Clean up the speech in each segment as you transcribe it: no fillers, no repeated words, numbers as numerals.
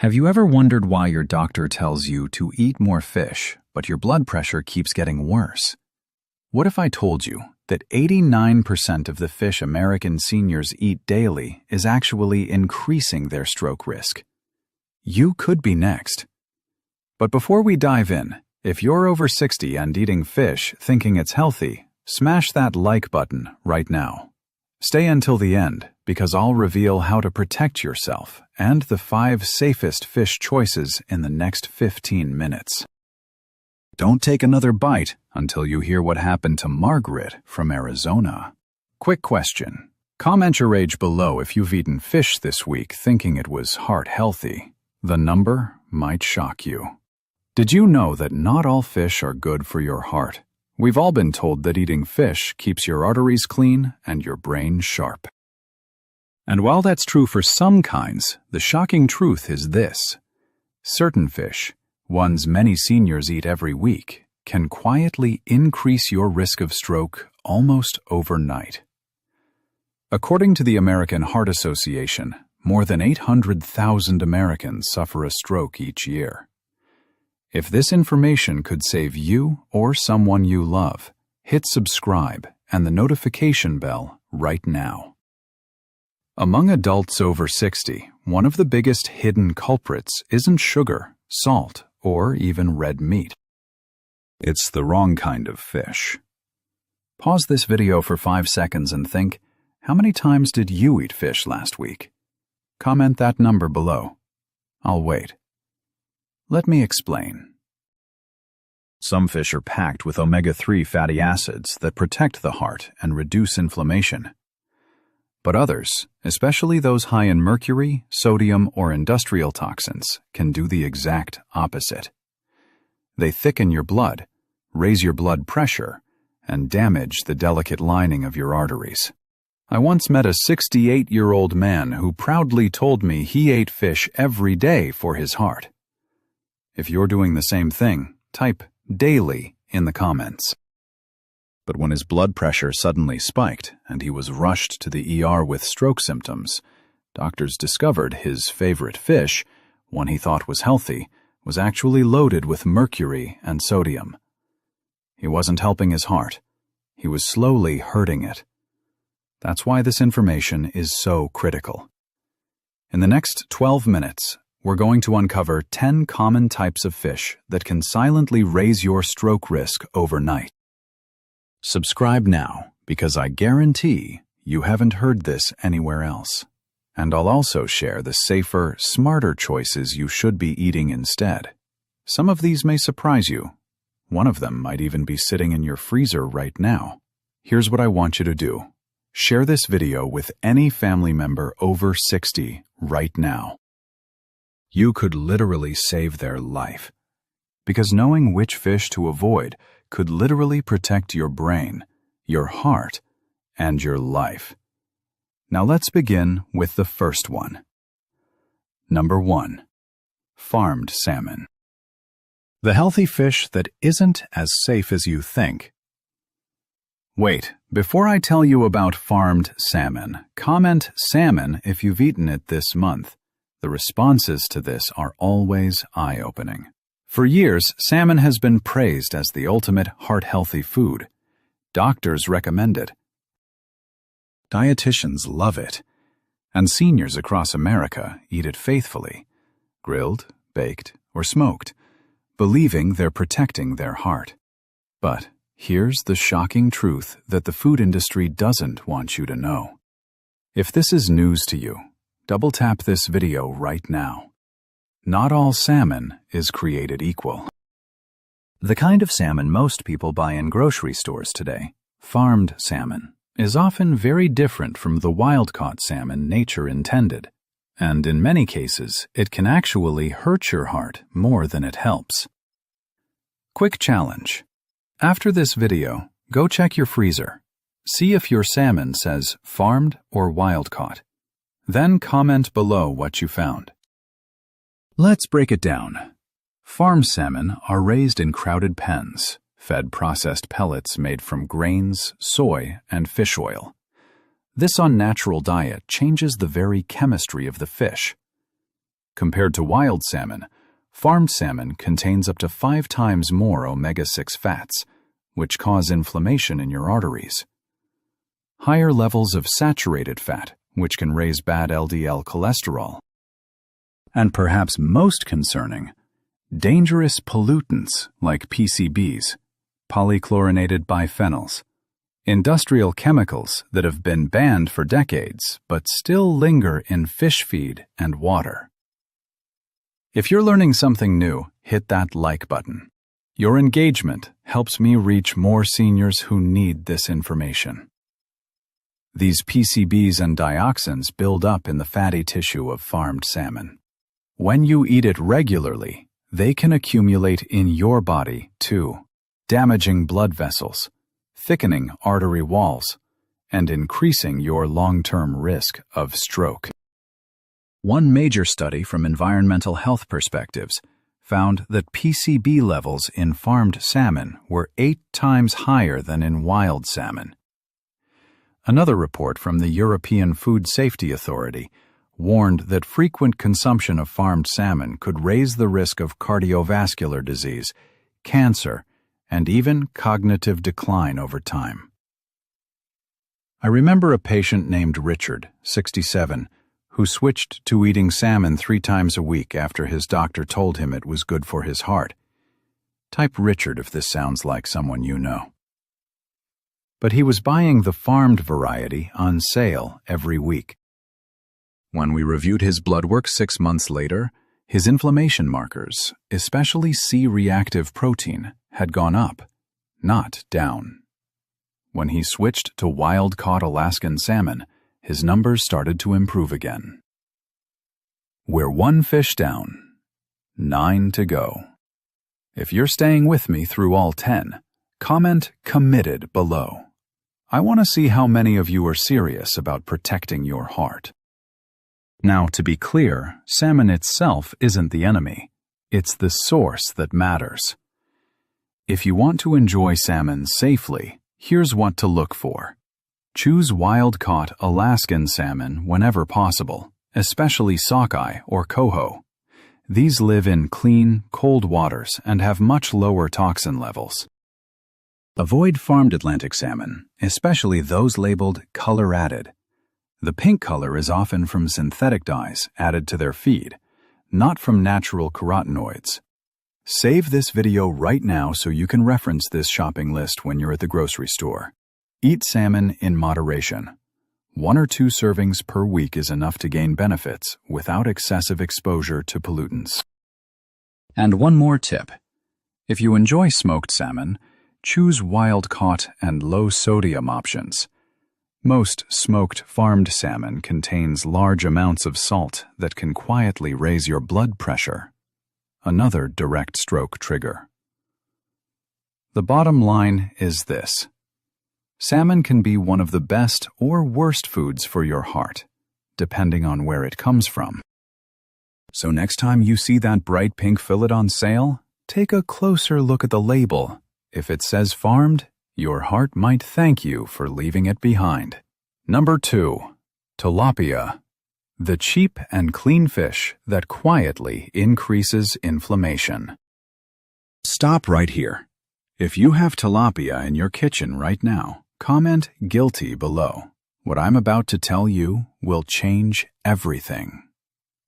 Have you ever wondered why your doctor tells you to eat more fish, but your blood pressure keeps getting worse? What if I told you that 89% of the fish American seniors eat daily is actually increasing their stroke risk? You could be next. But before we dive in, if you're over 60 and eating fish thinking it's healthy, smash that like button right now. Stay until the end, because I'll reveal how to protect yourself and the 5 safest fish choices in the next 15 minutes. Don't take another bite until you hear what happened to Margaret from Arizona. Quick question. Comment your age below if you've eaten fish this week thinking it was heart healthy. The number might shock you. Did you know that not all fish are good for your heart? We've all been told that eating fish keeps your arteries clean and your brain sharp. And while that's true for some kinds, the shocking truth is this. Certain fish, ones many seniors eat every week, can quietly increase your risk of stroke almost overnight. According to the American Heart Association, more than 800,000 Americans suffer a stroke each year. If this information could save you or someone you love, hit subscribe and the notification bell right now. Among adults over 60, one of the biggest hidden culprits isn't sugar, salt, or even red meat. It's the wrong kind of fish. Pause this video for 5 seconds and think, how many times did you eat fish last week? Comment that number below. I'll wait. Let me explain. Some fish are packed with omega-3 fatty acids that protect the heart and reduce inflammation. But others, especially those high in mercury, sodium, or industrial toxins, can do the exact opposite. They thicken your blood, raise your blood pressure, and damage the delicate lining of your arteries. I once met a 68-year-old man who proudly told me he ate fish every day for his heart. If you're doing the same thing, type daily in the comments. But when his blood pressure suddenly spiked and he was rushed to the ER with stroke symptoms, doctors discovered his favorite fish, one he thought was healthy, was actually loaded with mercury and sodium. He wasn't helping his heart. He was slowly hurting it. That's why this information is so critical. In the next 12 minutes, we're going to uncover 10 common types of fish that can silently raise your stroke risk overnight. Subscribe now, because I guarantee you haven't heard this anywhere else. And I'll also share the safer, smarter choices you should be eating instead. Some of these may surprise you. One of them might even be sitting in your freezer right now. Here's what I want you to do. Share this video with any family member over 60 right now. You could literally save their life, because knowing which fish to avoid could literally protect your brain, your heart, and your life. Now let's begin with the first one. Number 1. Farmed salmon. The healthy fish that isn't as safe as you think. Wait, before I tell you about farmed salmon, comment salmon if you've eaten it this month. The responses to this are always eye-opening. For years, salmon has been praised as the ultimate heart-healthy food. Doctors recommend it. Dietitians love it. And seniors across America eat it faithfully, grilled, baked, or smoked, believing they're protecting their heart. But here's the shocking truth that the food industry doesn't want you to know. If this is news to you, double-tap this video right now. Not all salmon is created equal. The kind of salmon most people buy in grocery stores today, farmed salmon, is often very different from the wild-caught salmon nature intended, and in many cases, it can actually hurt your heart more than it helps. Quick challenge. After this video, go check your freezer. See if your salmon says farmed or wild-caught. Then comment below what you found. Let's break it down. Farm salmon are raised in crowded pens, fed processed pellets made from grains, soy, and fish oil. This unnatural diet changes the very chemistry of the fish. Compared to wild salmon, farmed salmon contains up to 5 times more omega-6 fats, which cause inflammation in your arteries. Higher levels of saturated fat, which can raise bad LDL cholesterol. And perhaps most concerning, dangerous pollutants like PCBs, polychlorinated biphenyls, industrial chemicals that have been banned for decades but still linger in fish feed and water. If you're learning something new, hit that like button. Your engagement helps me reach more seniors who need this information. These PCBs and dioxins build up in the fatty tissue of farmed salmon. When you eat it regularly, they can accumulate in your body too, damaging blood vessels, thickening artery walls, and increasing your long-term risk of stroke. One major study from environmental health perspectives found that PCB levels in farmed salmon were 8 times higher than in wild salmon. Another report from the European Food Safety Authority warned that frequent consumption of farmed salmon could raise the risk of cardiovascular disease, cancer, and even cognitive decline over time. I remember a patient named Richard, 67, who switched to eating salmon 3 times a week after his doctor told him it was good for his heart. Type Richard if this sounds like someone you know. But he was buying the farmed variety on sale every week. When we reviewed his blood work 6 months later, his inflammation markers, especially C-reactive protein, had gone up, not down. When he switched to wild-caught Alaskan salmon, his numbers started to improve again. We're 1 fish down, 9 to go. If you're staying with me through all 10, comment "committed" below. I want to see how many of you are serious about protecting your heart. Now, to be clear, salmon itself isn't the enemy. It's the source that matters. If you want to enjoy salmon safely, here's what to look for. Choose wild-caught Alaskan salmon whenever possible, especially sockeye or coho. These live in clean, cold waters and have much lower toxin levels. Avoid farmed Atlantic salmon, especially those labeled color-added. The pink color is often from synthetic dyes added to their feed, not from natural carotenoids. Save this video right now so you can reference this shopping list when you're at the grocery store. Eat salmon in moderation. 1 or 2 servings per week is enough to gain benefits without excessive exposure to pollutants. And one more tip. If you enjoy smoked salmon, choose wild-caught and low-sodium options. Most smoked farmed salmon contains large amounts of salt that can quietly raise your blood pressure, another direct stroke trigger. The bottom line is this. Salmon can be one of the best or worst foods for your heart, depending on where it comes from. So next time you see that bright pink fillet on sale, take a closer look at the label. If it says farmed, your heart might thank you for leaving it behind. Number 2. Tilapia. The cheap and clean fish that quietly increases inflammation. Stop right here. If you have tilapia in your kitchen right now, comment "guilty" below. What I'm about to tell you will change everything.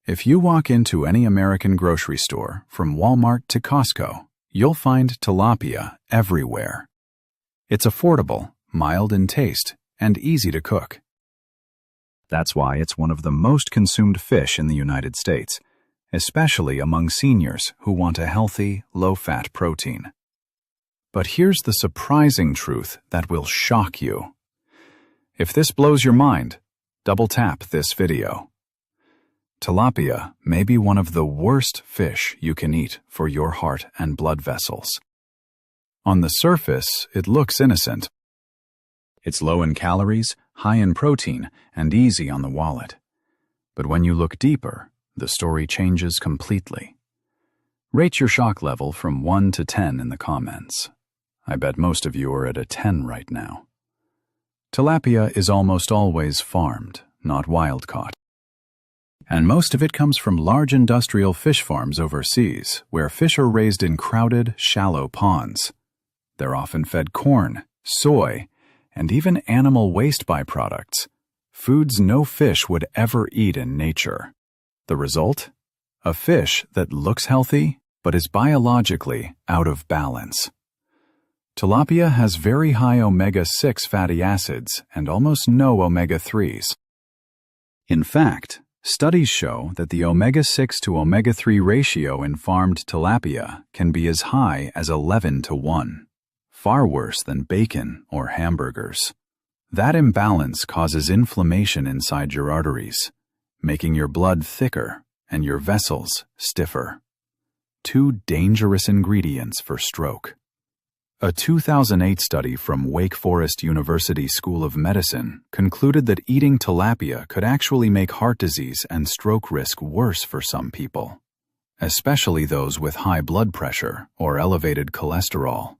If you walk into any American grocery store, from Walmart to Costco, you'll find tilapia everywhere. It's affordable, mild in taste, and easy to cook. That's why it's one of the most consumed fish in the United States, especially among seniors who want a healthy, low-fat protein. But here's the surprising truth that will shock you. If this blows your mind, double-tap this video. Tilapia may be one of the worst fish you can eat for your heart and blood vessels. On the surface, it looks innocent. It's low in calories, high in protein, and easy on the wallet. But when you look deeper, the story changes completely. Rate your shock level from 1 to 10 in the comments. I bet most of you are at a 10 right now. Tilapia is almost always farmed, not wild-caught. And most of it comes from large industrial fish farms overseas, where fish are raised in crowded, shallow ponds. They're often fed corn, soy, and even animal waste byproducts, foods no fish would ever eat in nature. The result? A fish that looks healthy, but is biologically out of balance. Tilapia has very high omega-6 fatty acids and almost no omega-3s. In fact, studies show that the omega-6 to omega-3 ratio in farmed tilapia can be as high as 11:1, far worse than bacon or hamburgers. That imbalance causes inflammation inside your arteries, making your blood thicker and your vessels stiffer. Two dangerous ingredients for stroke. A 2008 study from Wake Forest University School of Medicine concluded that eating tilapia could actually make heart disease and stroke risk worse for some people, especially those with high blood pressure or elevated cholesterol.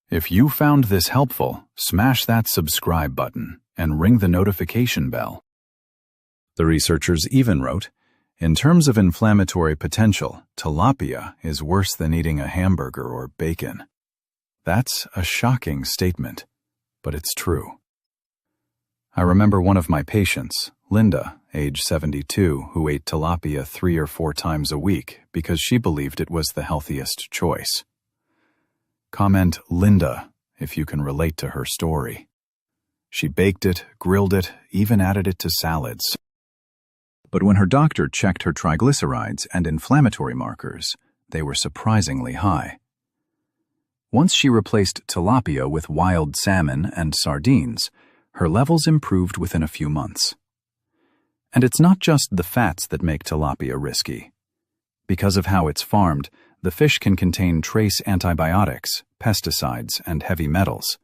If you found this helpful, smash that subscribe button and ring the notification bell. The researchers even wrote, in terms of inflammatory potential, tilapia is worse than eating a hamburger or bacon. That's a shocking statement, but it's true. I remember one of my patients, Linda, age 72, who ate tilapia 3 or 4 times a week because she believed it was the healthiest choice. Comment Linda if you can relate to her story. She baked it, grilled it, even added it to salads. But when her doctor checked her triglycerides and inflammatory markers, they were surprisingly high. Once she replaced tilapia with wild salmon and sardines, her levels improved within a few months. And it's not just the fats that make tilapia risky. Because of how it's farmed, the fish can contain trace antibiotics, pesticides, and heavy metals.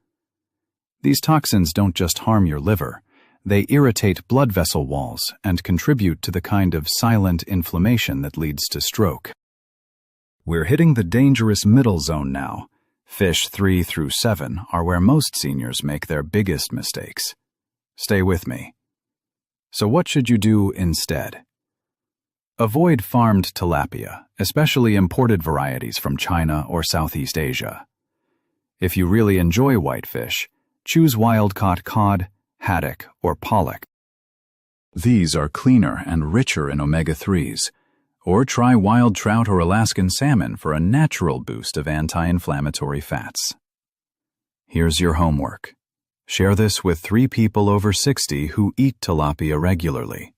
These toxins don't just harm your liver. They irritate blood vessel walls and contribute to the kind of silent inflammation that leads to stroke. We're hitting the dangerous middle zone now. Fish 3 through 7 are where most seniors make their biggest mistakes. Stay with me. So what should you do instead? Avoid farmed tilapia, especially imported varieties from China or Southeast Asia. If you really enjoy whitefish, choose wild-caught cod, haddock, or pollock. These are cleaner and richer in omega-3s. Or try wild trout or Alaskan salmon for a natural boost of anti-inflammatory fats. Here's your homework. Share this with 3 people over 60 who eat tilapia regularly.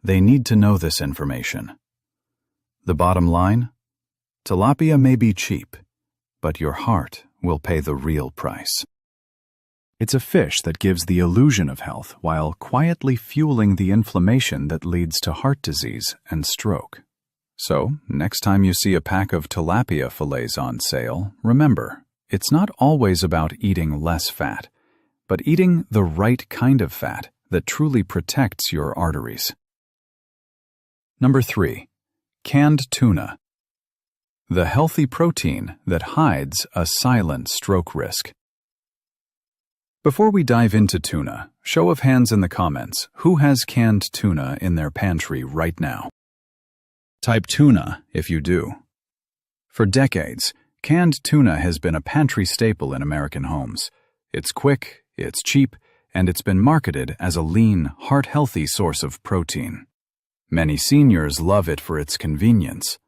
They need to know this information. The bottom line? Tilapia may be cheap, but your heart will pay the real price. It's a fish that gives the illusion of health while quietly fueling the inflammation that leads to heart disease and stroke. So, next time you see a pack of tilapia fillets on sale, remember, it's not always about eating less fat, but eating the right kind of fat that truly protects your arteries. Number 3. Canned tuna. The healthy protein that hides a silent stroke risk. Before we dive into tuna, show of hands in the comments, who has canned tuna in their pantry right now? Type tuna if you do. For decades, canned tuna has been a pantry staple in American homes. It's quick, it's cheap, and it's been marketed as a lean, heart-healthy source of protein. Many seniors love it for its convenience.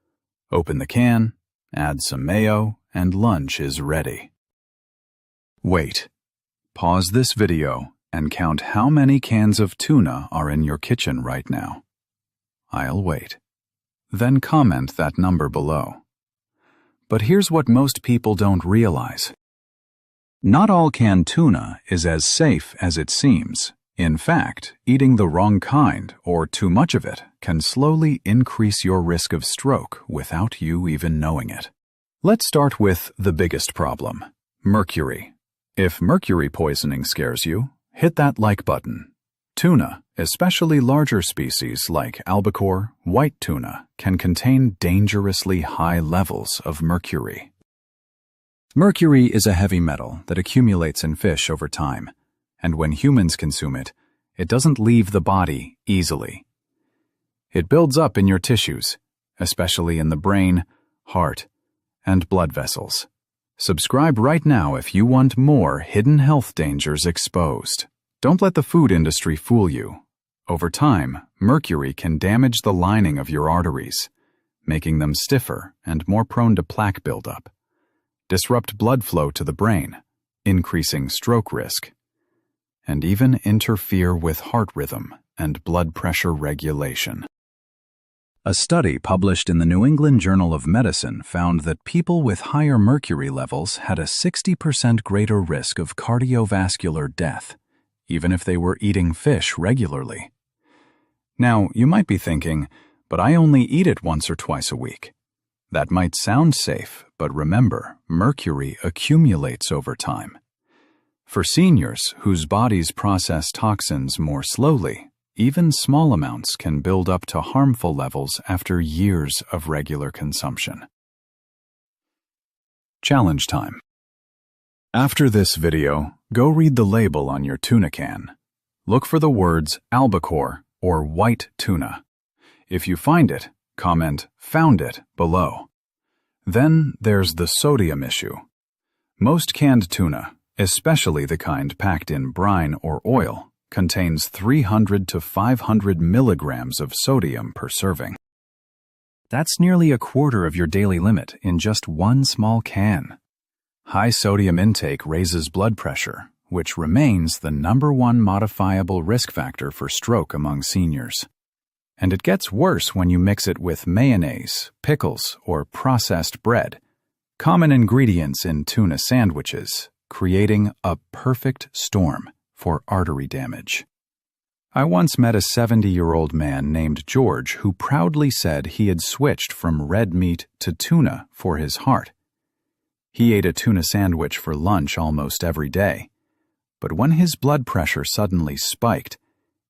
Open the can, add some mayo, and lunch is ready. Wait. Pause this video and count how many cans of tuna are in your kitchen right now. I'll wait. Then comment that number below. But here's what most people don't realize. Not all canned tuna is as safe as it seems. In fact, eating the wrong kind or too much of it can slowly increase your risk of stroke without you even knowing it. Let's start with the biggest problem, mercury. If mercury poisoning scares you, hit that like button. Tuna, especially larger species like albacore, white tuna, can contain dangerously high levels of mercury. Mercury is a heavy metal that accumulates in fish over time, and when humans consume it, it doesn't leave the body easily. It builds up in your tissues, especially in the brain, heart, and blood vessels. Subscribe right now if you want more hidden health dangers exposed. Don't let the food industry fool you. Over time, mercury can damage the lining of your arteries, making them stiffer and more prone to plaque buildup, disrupt blood flow to the brain, increasing stroke risk, and even interfere with heart rhythm and blood pressure regulation. A study published in the New England Journal of Medicine found that people with higher mercury levels had a 60% greater risk of cardiovascular death, even if they were eating fish regularly. Now, you might be thinking, but I only eat it once or twice a week. That might sound safe, but remember, mercury accumulates over time. For seniors whose bodies process toxins more slowly, even small amounts can build up to harmful levels after years of regular consumption. Challenge time. After this video, go read the label on your tuna can. Look for the words albacore or white tuna. If you find it, comment "Found it" below. Then there's the sodium issue. Most canned tuna, especially the kind packed in brine or oil, contains 300 to 500 milligrams of sodium per serving. That's nearly a quarter of your daily limit in just one small can. High sodium intake raises blood pressure, which remains the #1 modifiable risk factor for stroke among seniors. And it gets worse when you mix it with mayonnaise, pickles, or processed bread, common ingredients in tuna sandwiches, creating a perfect storm for artery damage. I once met a 70-year-old man named George who proudly said he had switched from red meat to tuna for his heart. He ate a tuna sandwich for lunch almost every day, but when his blood pressure suddenly spiked,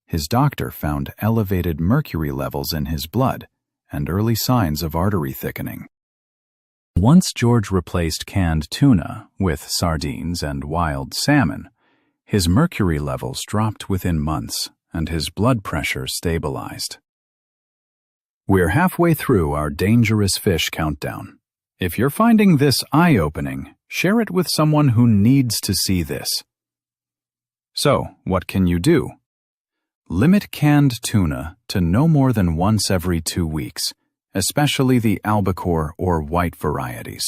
his doctor found elevated mercury levels in his blood and early signs of artery thickening. Once George replaced canned tuna with sardines and wild salmon, his mercury levels dropped within months and his blood pressure stabilized. We're halfway through our dangerous fish countdown. If you're finding this eye-opening, share it with someone who needs to see this. So, what can you do? Limit canned tuna to no more than once every 2 weeks, especially the albacore or white varieties.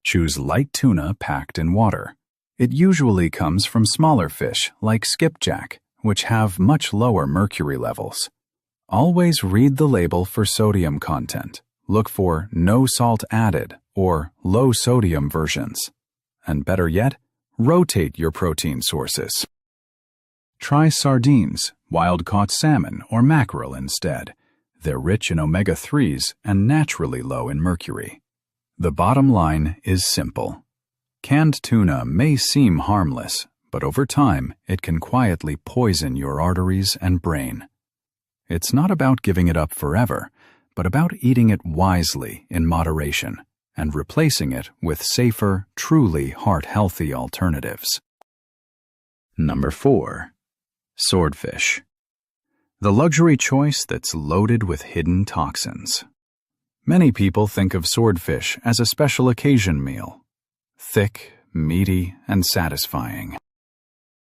Choose light tuna packed in water. It usually comes from smaller fish like skipjack, which have much lower mercury levels. Always read the label for sodium content. Look for no salt added or low sodium versions. And better yet, rotate your protein sources. Try sardines, wild-caught salmon, or mackerel instead. They're rich in omega-3s and naturally low in mercury. The bottom line is simple. Canned tuna may seem harmless, but over time it can quietly poison your arteries and brain. It's not about giving it up forever, but about eating it wisely in moderation and replacing it with safer, truly heart-healthy alternatives. Number 4. Swordfish. The luxury choice that's loaded with hidden toxins. Many people think of swordfish as a special occasion meal. Thick, meaty, and satisfying.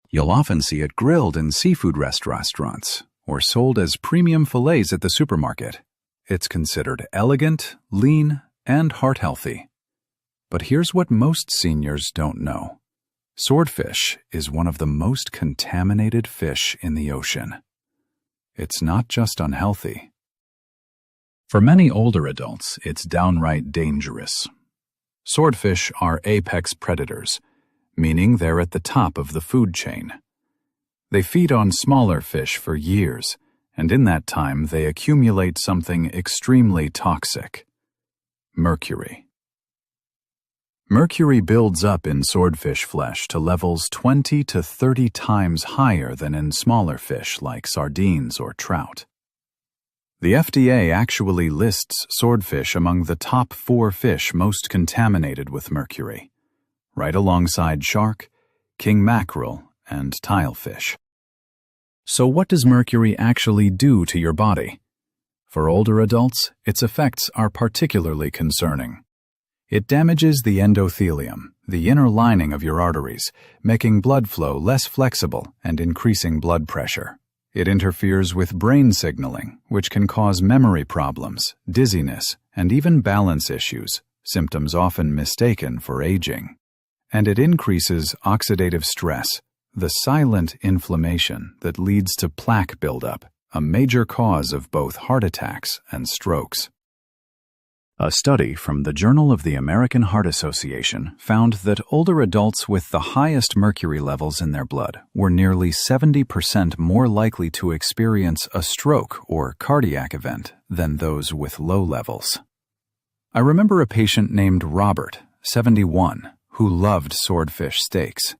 You'll often see it grilled in seafood restaurants or sold as premium fillets at the supermarket. It's considered elegant, lean, and heart-healthy. But here's what most seniors don't know. Swordfish is one of the most contaminated fish in the ocean. It's not just unhealthy. For many older adults, it's downright dangerous. Swordfish are apex predators, meaning they're at the top of the food chain. They feed on smaller fish for years, and in that time they accumulate something extremely toxic: mercury. Mercury builds up in swordfish flesh to levels 20 to 30 times higher than in smaller fish like sardines or trout. The FDA actually lists swordfish among the top 4 fish most contaminated with mercury, right alongside shark, king mackerel, and tilefish. So what does mercury actually do to your body? For older adults, its effects are particularly concerning. It damages the endothelium, the inner lining of your arteries, making blood flow less flexible and increasing blood pressure. It interferes with brain signaling, which can cause memory problems, dizziness, and even balance issues, symptoms often mistaken for aging. And it increases oxidative stress, the silent inflammation that leads to plaque buildup, a major cause of both heart attacks and strokes. A study from the Journal of the American Heart Association found that older adults with the highest mercury levels in their blood were nearly 70% more likely to experience a stroke or cardiac event than those with low levels. I remember a patient named Robert, 71, who loved swordfish steaks.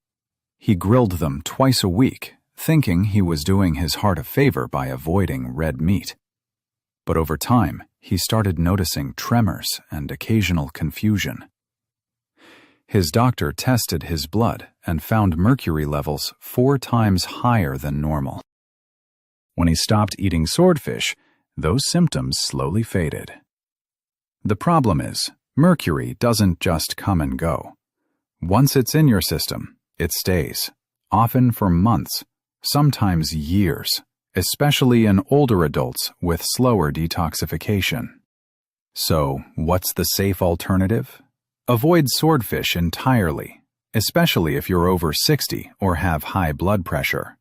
He grilled them twice a week, thinking he was doing his heart a favor by avoiding red meat. But over time, he started noticing tremors and occasional confusion. His doctor tested his blood and found mercury levels 4 times higher than normal. When he stopped eating swordfish, those symptoms slowly faded. The problem is, mercury doesn't just come and go. Once it's in your system, it stays, often for months, sometimes years, especially in older adults with slower detoxification. So, what's the safe alternative? Avoid swordfish entirely, especially if you're over 60 or have high blood pressure.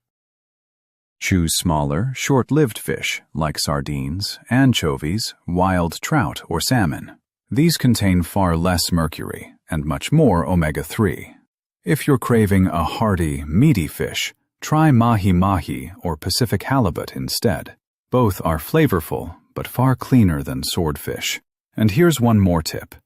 Choose smaller, short-lived fish like sardines, anchovies, wild trout, or salmon. These contain far less mercury and much more omega-3. If you're craving a hearty, meaty fish, try mahi-mahi or Pacific halibut instead. Both are flavorful, but far cleaner than swordfish. And here's one more tip.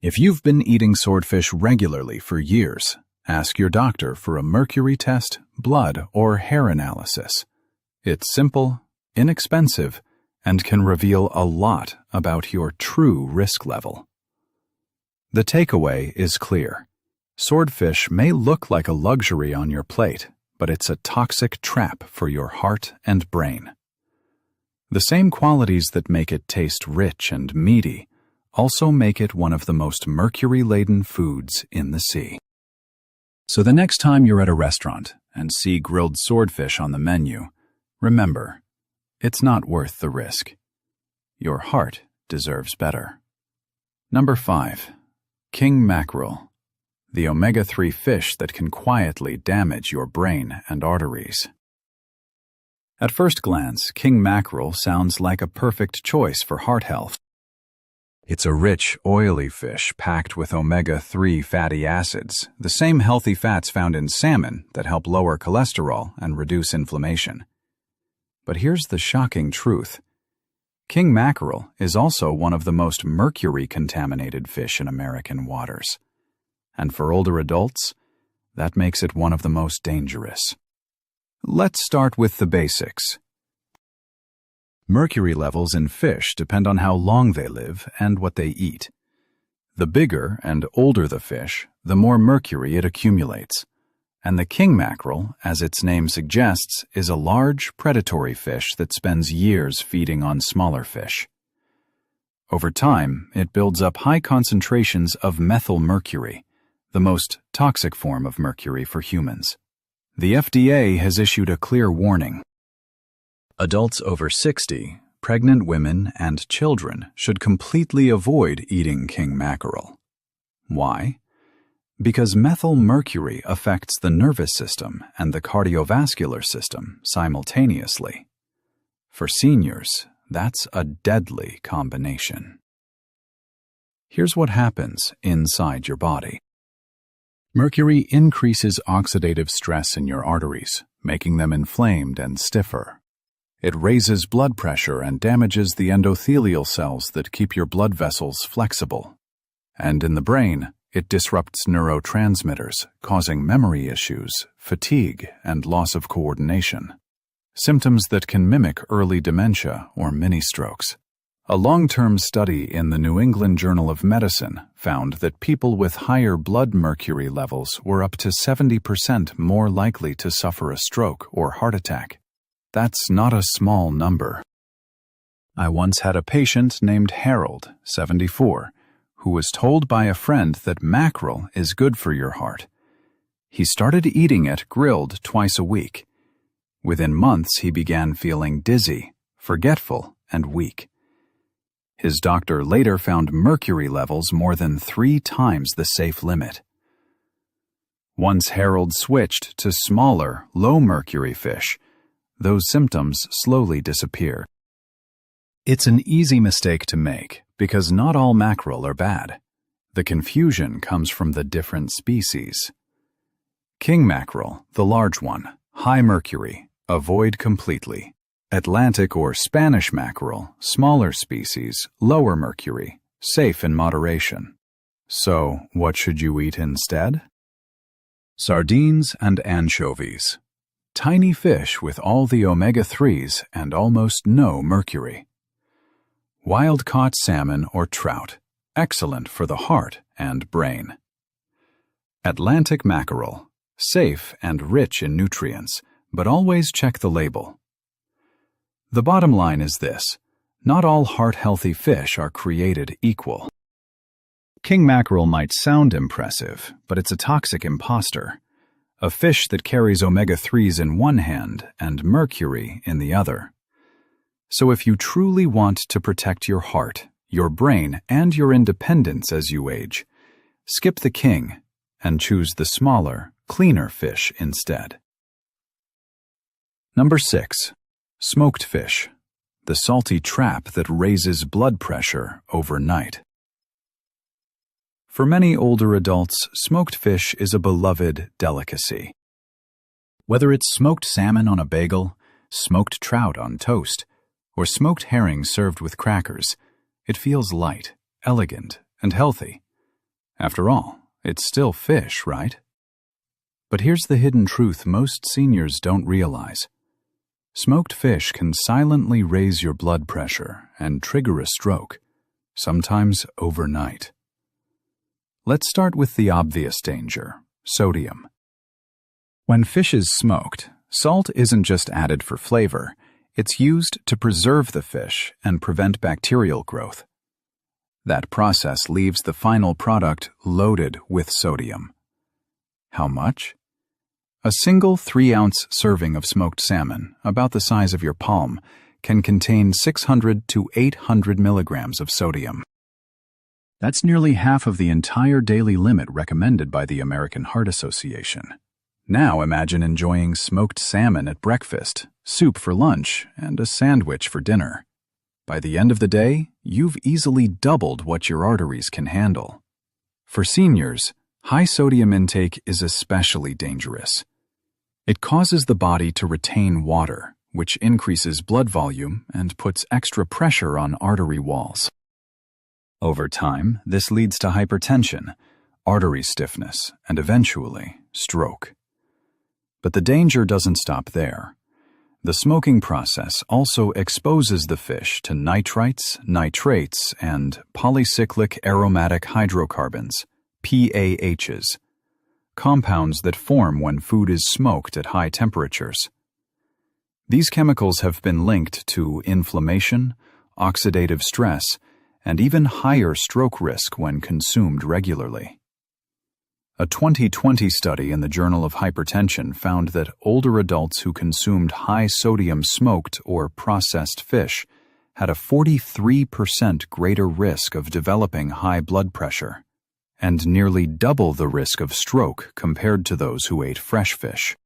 If you've been eating swordfish regularly for years, ask your doctor for a mercury test, blood, or hair analysis. It's simple, inexpensive, and can reveal a lot about your true risk level. The takeaway is clear. Swordfish may look like a luxury on your plate, but it's a toxic trap for your heart and brain. The same qualities that make it taste rich and meaty also make it one of the most mercury-laden foods in the sea. So the next time you're at a restaurant and see grilled swordfish on the menu, remember, it's not worth the risk. Your heart deserves better. Number 5. King mackerel. The omega-3 fish that can quietly damage your brain and arteries. At first glance, king mackerel sounds like a perfect choice for heart health. It's a rich, oily fish packed with omega-3 fatty acids, the same healthy fats found in salmon that help lower cholesterol and reduce inflammation. But here's the shocking truth. King mackerel is also one of the most mercury-contaminated fish in American waters. And for older adults, that makes it one of the most dangerous. Let's start with the basics. Mercury levels in fish depend on how long they live and what they eat. The bigger and older the fish, the more mercury it accumulates. And the king mackerel, as its name suggests, is a large, predatory fish that spends years feeding on smaller fish. Over time, it builds up high concentrations of methylmercury, the most toxic form of mercury for humans. The FDA has issued a clear warning. Adults over 60, pregnant women, and children should completely avoid eating king mackerel. Why? Because methylmercury affects the nervous system and the cardiovascular system simultaneously. For seniors, that's a deadly combination. Here's what happens inside your body. Mercury increases oxidative stress in your arteries, making them inflamed and stiffer. It raises blood pressure and damages the endothelial cells that keep your blood vessels flexible. And in the brain, it disrupts neurotransmitters, causing memory issues, fatigue, and loss of coordination. Symptoms that can mimic early dementia or mini-strokes. A long-term study in the New England Journal of Medicine found that people with higher blood mercury levels were up to 70% more likely to suffer a stroke or heart attack. That's not a small number. I once had a patient named Harold, 74, who was told by a friend that mackerel is good for your heart. He started eating it grilled twice a week. Within months, he began feeling dizzy, forgetful, and weak. His doctor later found mercury levels more than 3 times the safe limit. Once Harold switched to smaller, low-mercury fish, those symptoms slowly disappeared. It's an easy mistake to make because not all mackerel are bad. The confusion comes from the different species. King mackerel, the large one, high mercury, avoid completely. Atlantic or Spanish mackerel, smaller species, lower mercury, safe in moderation. So, what should you eat instead? Sardines and anchovies. Tiny fish with all the omega-3s and almost no mercury. Wild-caught salmon or trout, excellent for the heart and brain. Atlantic mackerel, safe and rich in nutrients, but always check the label. The bottom line is this: not all heart-healthy fish are created equal. King mackerel might sound impressive, but it's a toxic imposter. A fish that carries omega-3s in one hand and mercury in the other. So if you truly want to protect your heart, your brain, and your independence as you age, skip the king and choose the smaller, cleaner fish instead. Number 6. Smoked fish, the salty trap that raises blood pressure overnight. For many older adults, smoked fish is a beloved delicacy. Whether it's smoked salmon on a bagel, smoked trout on toast, or smoked herring served with crackers, it feels light, elegant, and healthy. After all, it's still fish, right? But here's the hidden truth most seniors don't realize. Smoked fish can silently raise your blood pressure and trigger a stroke, sometimes overnight. Let's start with the obvious danger: sodium. When fish is smoked, salt isn't just added for flavor, it's used to preserve the fish and prevent bacterial growth. That process leaves the final product loaded with sodium. How much? A single 3-ounce serving of smoked salmon, about the size of your palm, can contain 600 to 800 milligrams of sodium. That's nearly half of the entire daily limit recommended by the American Heart Association. Now imagine enjoying smoked salmon at breakfast, soup for lunch, and a sandwich for dinner. By the end of the day, you've easily doubled what your arteries can handle. For seniors, high sodium intake is especially dangerous. It causes the body to retain water, which increases blood volume and puts extra pressure on artery walls. Over time, this leads to hypertension, artery stiffness, and eventually, stroke. But the danger doesn't stop there. The smoking process also exposes the fish to nitrites, nitrates, and polycyclic aromatic hydrocarbons, PAHs, compounds that form when food is smoked at high temperatures. These chemicals have been linked to inflammation, oxidative stress, and even higher stroke risk when consumed regularly. A 2020 study in the Journal of Hypertension found that older adults who consumed high-sodium smoked or processed fish had a 43% greater risk of developing high blood pressure, and nearly double the risk of stroke compared to those who ate fresh fish.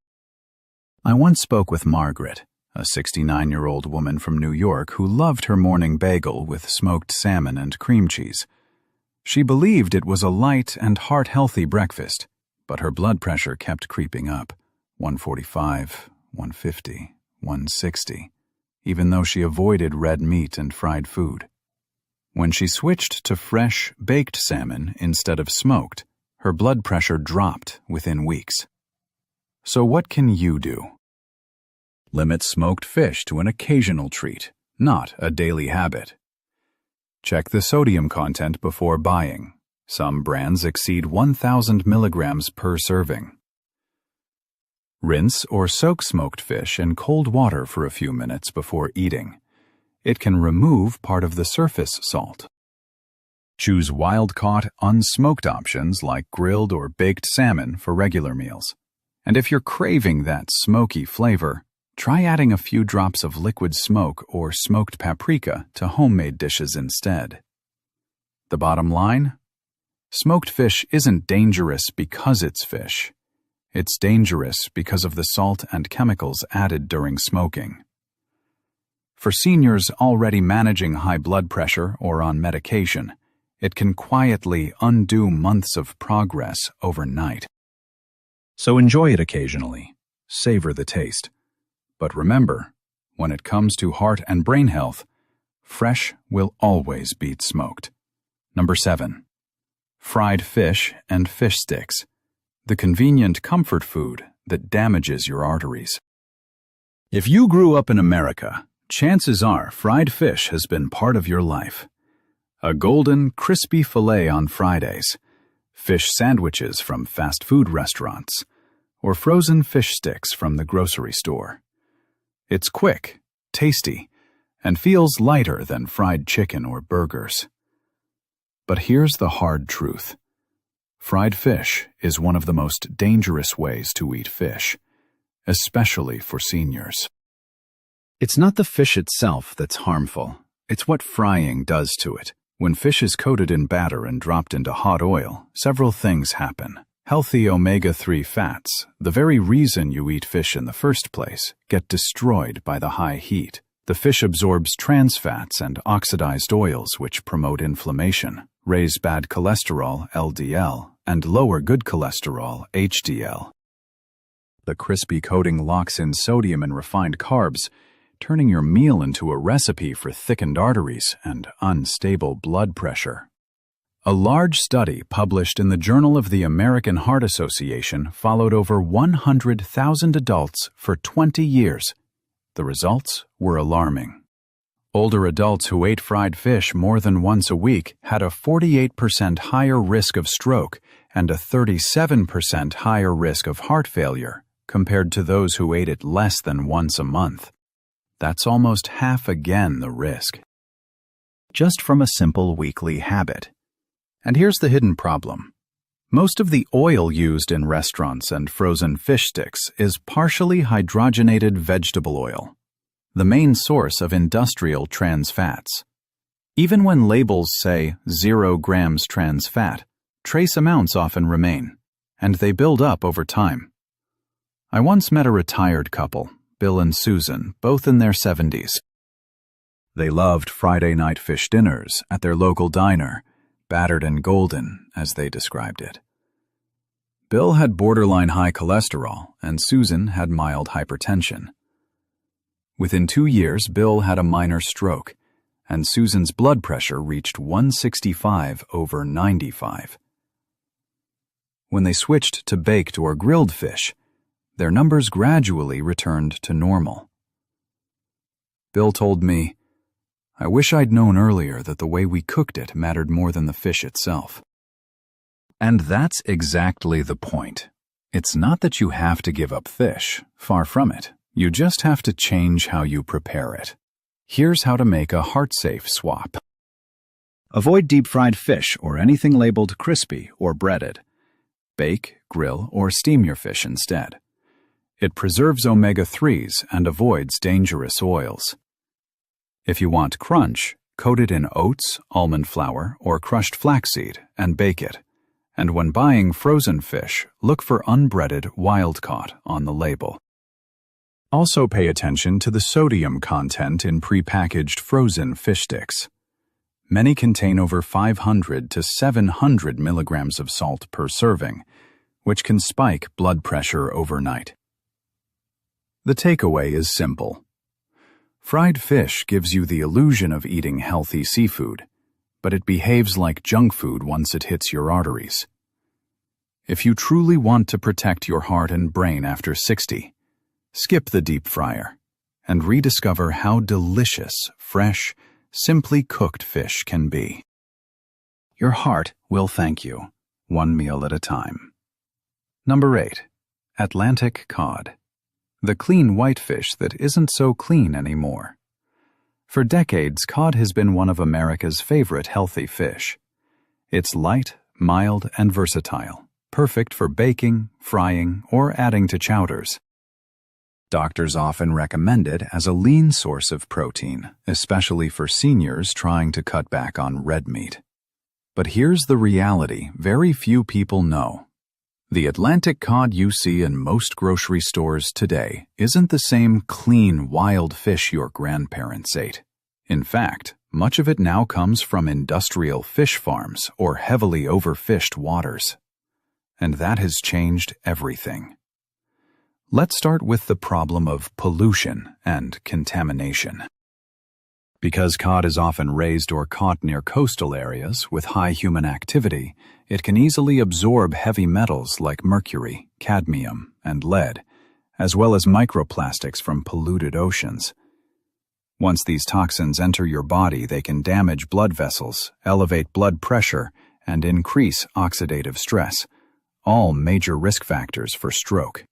I once spoke with Margaret, a 69-year-old woman from New York who loved her morning bagel with smoked salmon and cream cheese. She believed it was a light and heart-healthy breakfast, but her blood pressure kept creeping up, 145, 150, 160, even though she avoided red meat and fried food. When she switched to fresh, baked salmon instead of smoked, her blood pressure dropped within weeks. So what can you do? Limit smoked fish to an occasional treat, not a daily habit. Check the sodium content before buying. Some brands exceed 1,000 milligrams per serving. Rinse or soak smoked fish in cold water for a few minutes before eating. It can remove part of the surface salt. Choose wild-caught, unsmoked options like grilled or baked salmon for regular meals. And if you're craving that smoky flavor, try adding a few drops of liquid smoke or smoked paprika to homemade dishes instead. The bottom line? Smoked fish isn't dangerous because it's fish. It's dangerous because of the salt and chemicals added during smoking. For seniors already managing high blood pressure or on medication, it can quietly undo months of progress overnight. So enjoy it occasionally. Savor the taste. But remember, when it comes to heart and brain health, fresh will always beat smoked. Number 7. Fried fish and fish sticks. The convenient comfort food that damages your arteries. If you grew up in America, chances are fried fish has been part of your life. A golden, crispy fillet on Fridays, fish sandwiches from fast food restaurants, or frozen fish sticks from the grocery store. It's quick, tasty, and feels lighter than fried chicken or burgers. But here's the hard truth. Fried fish is one of the most dangerous ways to eat fish, especially for seniors. It's not the fish itself that's harmful, it's what frying does to it. When fish is coated in batter and dropped into hot oil, several things happen. Healthy omega-3 fats, the very reason you eat fish in the first place, get destroyed by the high heat. The fish absorbs trans fats and oxidized oils which promote inflammation, raise bad cholesterol, LDL, and lower good cholesterol, HDL. The crispy coating locks in sodium and refined carbs, turning your meal into a recipe for thickened arteries and unstable blood pressure. A large study published in the Journal of the American Heart Association followed over 100,000 adults for 20 years. The results were alarming. Older adults who ate fried fish more than once a week had a 48% higher risk of stroke and a 37% higher risk of heart failure compared to those who ate it less than once a month. That's almost half again the risk. Just from a simple weekly habit. And here's the hidden problem. Most of the oil used in restaurants and frozen fish sticks is partially hydrogenated vegetable oil, the main source of industrial trans fats. Even when labels say 0 grams trans fat, trace amounts often remain, and they build up over time. I once met a retired couple, Bill and Susan, both in their 70s. They loved Friday night fish dinners at their local diner, battered and golden, as they described it. Bill had borderline high cholesterol, and Susan had mild hypertension. Within 2 years, Bill had a minor stroke, and Susan's blood pressure reached 165/95. When they switched to baked or grilled fish, their numbers gradually returned to normal. Bill told me, "I wish I'd known earlier that the way we cooked it mattered more than the fish itself." And that's exactly the point. It's not that you have to give up fish, far from it. You just have to change how you prepare it. Here's how to make a heart-safe swap. Avoid deep-fried fish or anything labeled crispy or breaded. Bake, grill, or steam your fish instead. It preserves omega-3s and avoids dangerous oils. If you want crunch, coat it in oats, almond flour, or crushed flaxseed and bake it. And when buying frozen fish, look for unbreaded wild-caught on the label. Also pay attention to the sodium content in prepackaged frozen fish sticks. Many contain over 500 to 700 milligrams of salt per serving, which can spike blood pressure overnight. The takeaway is simple. Fried fish gives you the illusion of eating healthy seafood, but it behaves like junk food once it hits your arteries. If you truly want to protect your heart and brain after 60, skip the deep fryer and rediscover how delicious, fresh, simply cooked fish can be. Your heart will thank you, one meal at a time. Number 8. Atlantic cod. The clean white fish that isn't so clean anymore. For decades, cod has been one of America's favorite healthy fish. It's light, mild, and versatile, perfect for baking, frying, or adding to chowders. Doctors often recommend it as a lean source of protein, especially for seniors trying to cut back on red meat. But here's the reality very few people know. The Atlantic cod you see in most grocery stores today isn't the same clean, wild fish your grandparents ate. In fact, much of it now comes from industrial fish farms or heavily overfished waters. And that has changed everything. Let's start with the problem of pollution and contamination. Because cod is often raised or caught near coastal areas with high human activity, it can easily absorb heavy metals like mercury, cadmium, and lead, as well as microplastics from polluted oceans. Once these toxins enter your body, they can damage blood vessels, elevate blood pressure, and increase oxidative stress, all major risk factors for stroke.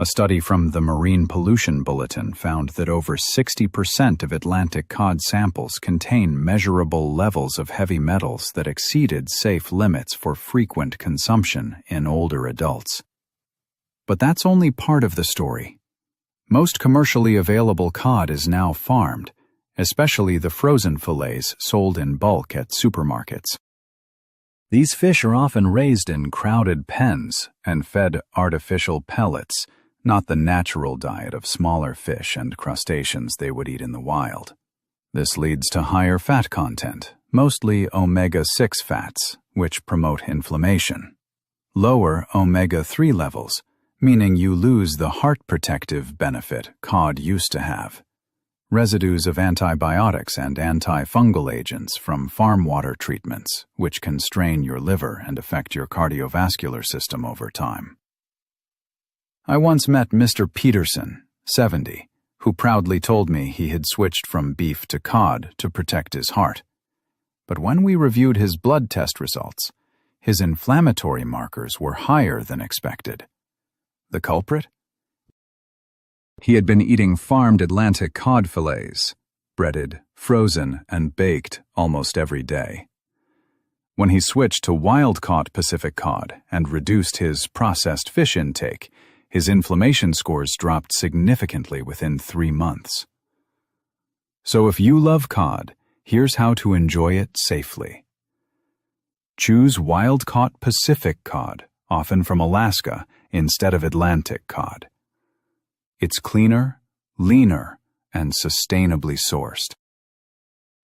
A study from the Marine Pollution Bulletin found that over 60% of Atlantic cod samples contain measurable levels of heavy metals that exceeded safe limits for frequent consumption in older adults. But that's only part of the story. Most commercially available cod is now farmed, especially the frozen fillets sold in bulk at supermarkets. These fish are often raised in crowded pens and fed artificial pellets, not the natural diet of smaller fish and crustaceans they would eat in the wild. This leads to higher fat content, mostly omega-6 fats, which promote inflammation. Lower omega-3 levels, meaning you lose the heart protective benefit cod used to have. Residues of antibiotics and antifungal agents from farm water treatments, which can strain your liver and affect your cardiovascular system over time. I once met Mr. Peterson, 70, who proudly told me he had switched from beef to cod to protect his heart. But when we reviewed his blood test results, his inflammatory markers were higher than expected. The culprit? He had been eating farmed Atlantic cod fillets, breaded, frozen, and baked almost every day. When he switched to wild-caught Pacific cod and reduced his processed fish intake, his inflammation scores dropped significantly within 3 months. So if you love cod, here's how to enjoy it safely. Choose wild-caught Pacific cod, often from Alaska, instead of Atlantic cod. It's cleaner, leaner, and sustainably sourced.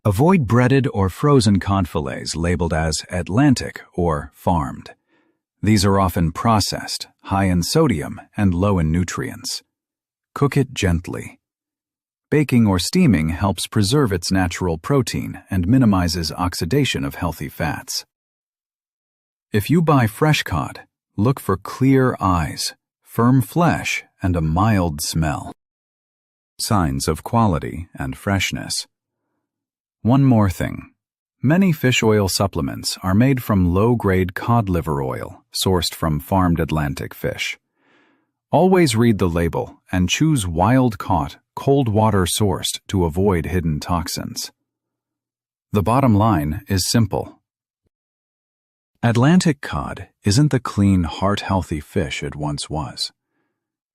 Avoid breaded or frozen cod fillets labeled as Atlantic or farmed. These are often processed, high in sodium, and low in nutrients. Cook it gently. Baking or steaming helps preserve its natural protein and minimizes oxidation of healthy fats. If you buy fresh cod, look for clear eyes, firm flesh, and a mild smell. Signs of quality and freshness. One more thing. Many fish oil supplements are made from low-grade cod liver oil sourced from farmed Atlantic fish. Always read the label and choose wild-caught, cold-water sourced to avoid hidden toxins. The bottom line is simple. Atlantic cod isn't the clean, heart-healthy fish it once was.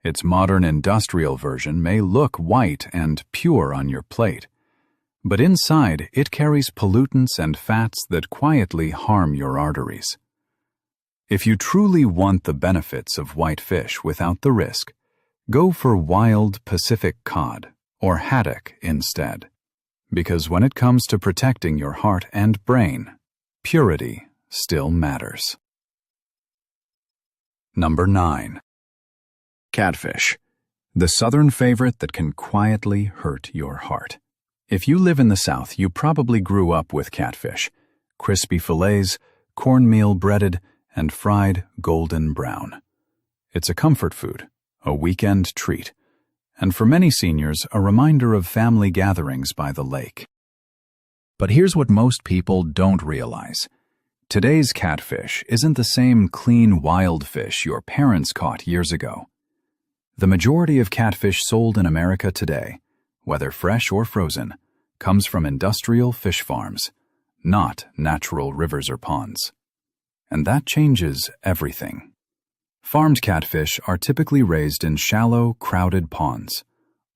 Its modern industrial version may look white and pure on your plate, but inside it carries pollutants and fats that quietly harm your arteries. If you truly want the benefits of white fish without the risk, go for wild Pacific cod or haddock instead. Because when it comes to protecting your heart and brain, purity still matters. Number 9. Catfish, the southern favorite that can quietly hurt your heart. If you live in the South, you probably grew up with catfish, crispy fillets, cornmeal breaded, and fried golden brown. It's a comfort food, a weekend treat, and for many seniors, a reminder of family gatherings by the lake. But here's what most people don't realize. Today's catfish isn't the same clean wild fish your parents caught years ago. The majority of catfish sold in America today, whether fresh or frozen, comes from industrial fish farms, not natural rivers or ponds. And that changes everything. Farmed catfish are typically raised in shallow, crowded ponds,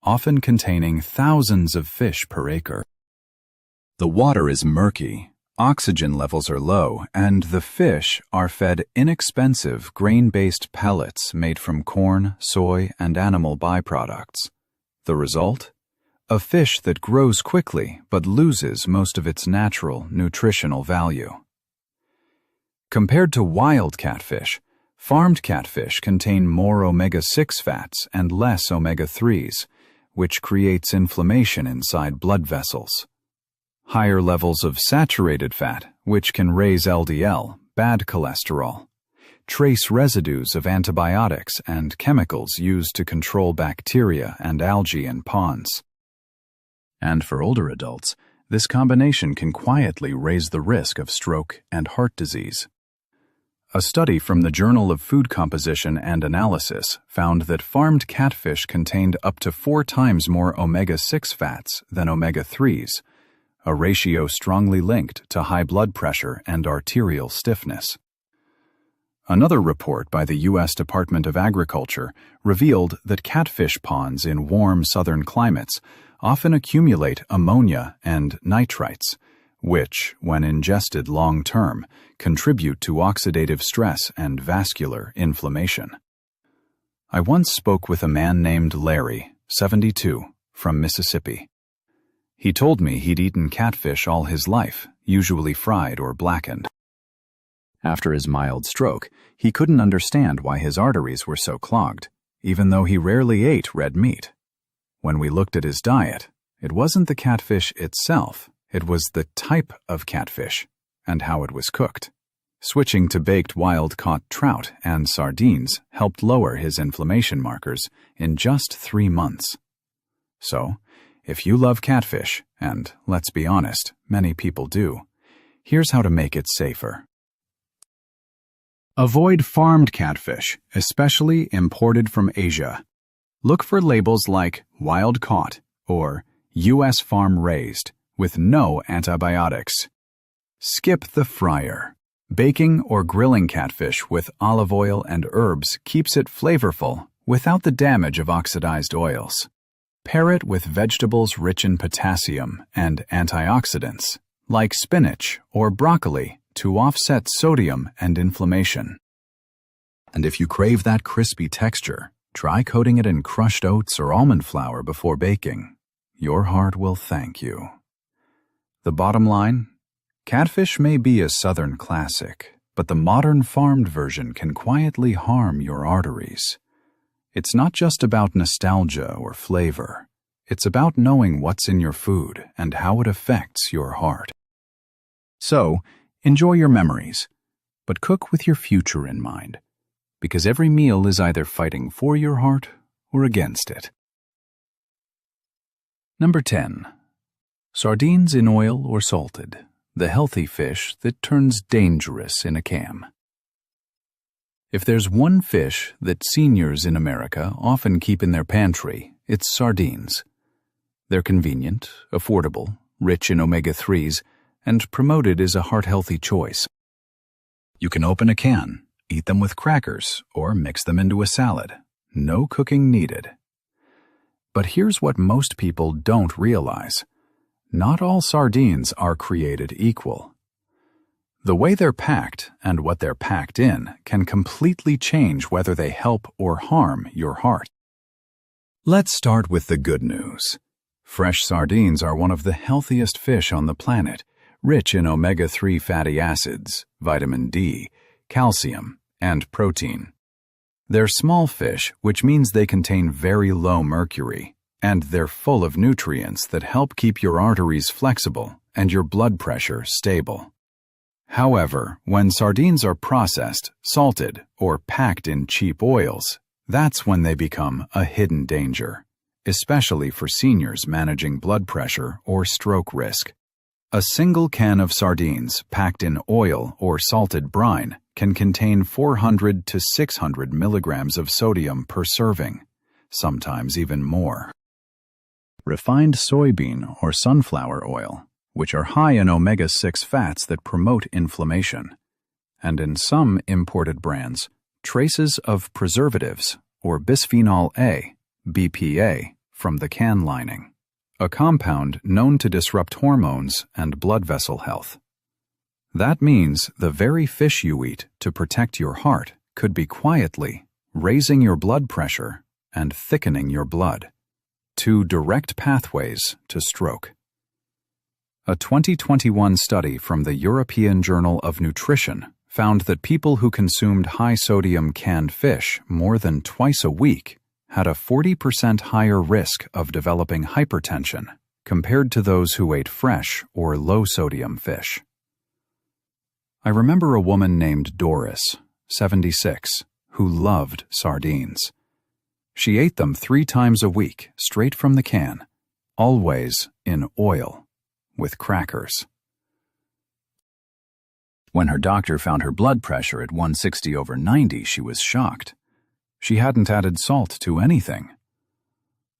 often containing thousands of fish per acre. The water is murky, oxygen levels are low, and the fish are fed inexpensive grain-based pellets made from corn, soy, and animal byproducts. The result? A fish that grows quickly but loses most of its natural nutritional value. Compared to wild catfish, farmed catfish contain more omega-6 fats and less omega-3s, which creates inflammation inside blood vessels. Higher levels of saturated fat, which can raise LDL, bad cholesterol, trace residues of antibiotics and chemicals used to control bacteria and algae in ponds. And for older adults, this combination can quietly raise the risk of stroke and heart disease. A study from the Journal of Food Composition and Analysis found that farmed catfish contained up to 4 times more omega-6 fats than omega-3s, a ratio strongly linked to high blood pressure and arterial stiffness. Another report by the U.S. Department of Agriculture revealed that catfish ponds in warm southern climates often accumulate ammonia and nitrites, which, when ingested long-term, contribute to oxidative stress and vascular inflammation. I once spoke with a man named Larry, 72, from Mississippi. He told me he'd eaten catfish all his life, usually fried or blackened. After his mild stroke, he couldn't understand why his arteries were so clogged, even though he rarely ate red meat. When we looked at his diet, it wasn't the catfish itself, it was the type of catfish and how it was cooked. Switching to baked wild-caught trout and sardines helped lower his inflammation markers in just 3 months. So, if you love catfish, and let's be honest, many people do, here's how to make it safer. Avoid farmed catfish, especially imported from Asia. Look for labels like wild caught or U.S. farm raised with no antibiotics. Skip the fryer. Baking or grilling catfish with olive oil and herbs keeps it flavorful without the damage of oxidized oils. Pair it with vegetables rich in potassium and antioxidants, like spinach or broccoli, to offset sodium and inflammation. And if you crave that crispy texture, try coating it in crushed oats or almond flour before baking. Your heart will thank you. The bottom line? Catfish may be a southern classic, but the modern farmed version can quietly harm your arteries. It's not just about nostalgia or flavor. It's about knowing what's in your food and how it affects your heart. So, enjoy your memories, but cook with your future in mind, because every meal is either fighting for your heart or against it. Number 10. Sardines in oil or salted, the healthy fish that turns dangerous in a can. If there's one fish that seniors in America often keep in their pantry, it's sardines. They're convenient, affordable, rich in omega-3s, and promoted as a heart-healthy choice. You can open a can, eat them with crackers, or mix them into a salad. No cooking needed. But here's what most people don't realize. Not all sardines are created equal. The way they're packed and what they're packed in can completely change whether they help or harm your heart. Let's start with the good news. Fresh sardines are one of the healthiest fish on the planet, rich in omega-3 fatty acids, vitamin D, calcium, and protein. They're small fish, which means they contain very low mercury, and they're full of nutrients that help keep your arteries flexible and your blood pressure stable. However, when sardines are processed, salted, or packed in cheap oils, that's when they become a hidden danger, especially for seniors managing blood pressure or stroke risk. A single can of sardines packed in oil or salted brine can contain 400 to 600 milligrams of sodium per serving, sometimes even more. refined soybean or sunflower oil, which are high in omega-6 fats that promote inflammation, and in some imported brands, traces of preservatives or bisphenol A, BPA, from the can lining, a compound known to disrupt hormones and blood vessel health. That means the very fish you eat to protect your heart could be quietly raising your blood pressure and thickening your blood, two direct pathways to stroke. A 2021 study from the European Journal of Nutrition found that people who consumed high-sodium canned fish more than twice a week had a 40% higher risk of developing hypertension compared to those who ate fresh or low-sodium fish. I remember a woman named Doris, 76, who loved sardines. She ate them 3 times a week, straight from the can, always in oil, with crackers. When her doctor found her blood pressure at 160/90, she was shocked. She hadn't added salt to anything.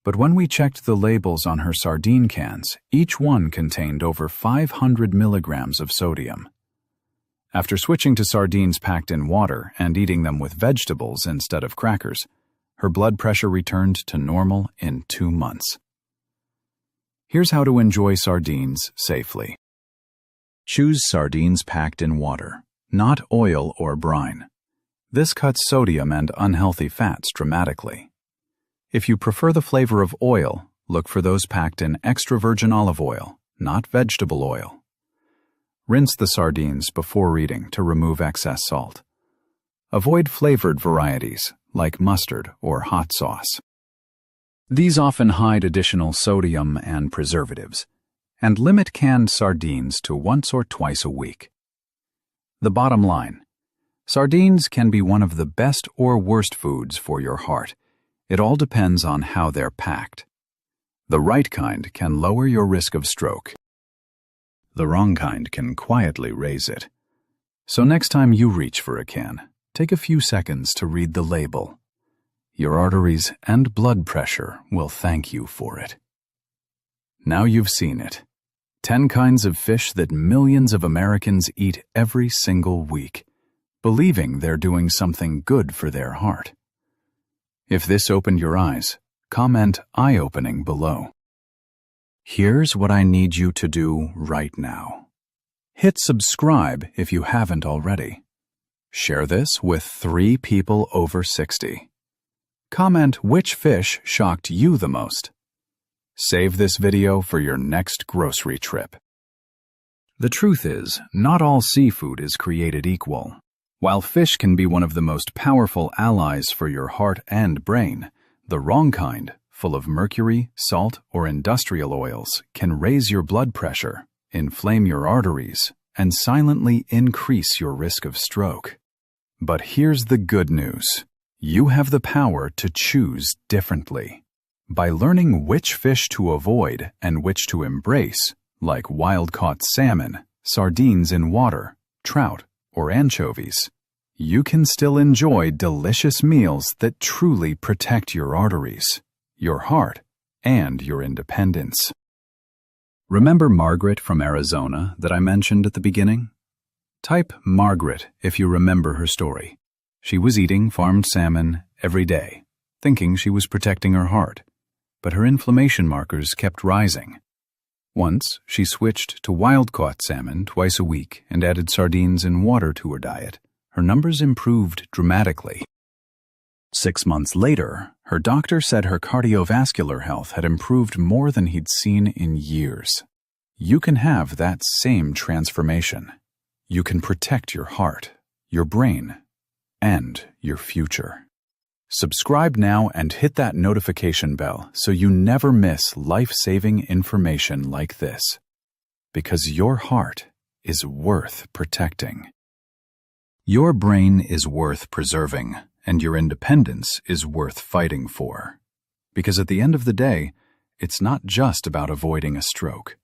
But when we checked the labels on her sardine cans, each one contained over 500 milligrams of sodium. After switching to sardines packed in water and eating them with vegetables instead of crackers, her blood pressure returned to normal in 2 months. Here's how to enjoy sardines safely. Choose sardines packed in water, not oil or brine. This cuts sodium and unhealthy fats dramatically. If you prefer the flavor of oil, look for those packed in extra virgin olive oil, not vegetable oil. Rinse the sardines before eating to remove excess salt. Avoid flavored varieties like mustard or hot sauce. These often hide additional sodium and preservatives, and limit canned sardines to once or twice a week. The bottom line: sardines can be one of the best or worst foods for your heart. It all depends on how they're packed. The right kind can lower your risk of stroke. The wrong kind can quietly raise it. So next time you reach for a can, take a few seconds to read the label. Your arteries and blood pressure will thank you for it. Now you've seen it. 10 kinds of fish that millions of Americans eat every single week, believing they're doing something good for their heart. If this opened your eyes, comment eye-opening below. Here's what I need you to do right now. Hit subscribe if you haven't already. Share this with 3 people over 60. Comment which fish shocked you the most. Save this video for your next grocery trip. The truth is, not all seafood is created equal. While fish can be one of the most powerful allies for your heart and brain, the wrong kind, full of mercury, salt, or industrial oils, can raise your blood pressure, inflame your arteries, and silently increase your risk of stroke. But here's the good news. You have the power to choose differently. By learning which fish to avoid and which to embrace, like wild-caught salmon, sardines in water, trout, or anchovies, you can still enjoy delicious meals that truly protect your arteries, your heart, and your independence. Remember Margaret from Arizona that I mentioned at the beginning? Type Margaret if you remember her story. She was eating farmed salmon every day, thinking she was protecting her heart, but her inflammation markers kept rising. Once, she switched to wild-caught salmon twice a week and added sardines in water to her diet. Her numbers improved dramatically. 6 months later, her doctor said her cardiovascular health had improved more than he'd seen in years. You can have that same transformation. You can protect your heart, your brain, and your future. Subscribe now and hit that notification bell so you never miss life-saving information like this. Because your heart is worth protecting. Your brain is worth preserving, and your independence is worth fighting for. Because at the end of the day, it's not just about avoiding a stroke.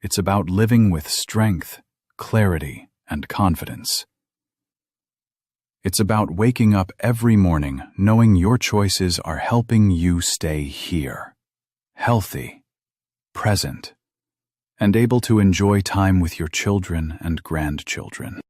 It's about living with strength, clarity, and confidence. It's about waking up every morning knowing your choices are helping you stay here, healthy present, and able to enjoy time with your children and grandchildren.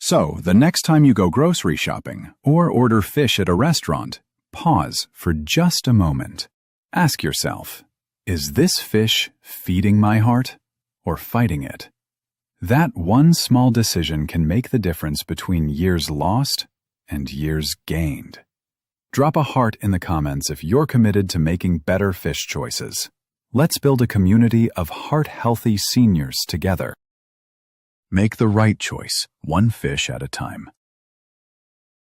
So, the next time you go grocery shopping or order fish at a restaurant, pause for just a moment. Ask yourself, is this fish feeding my heart or fighting it? That one small decision can make the difference between years lost and years gained. Drop a heart in the comments if you're committed to making better fish choices. Let's build a community of heart-healthy seniors together. Make the right choice, one fish at a time.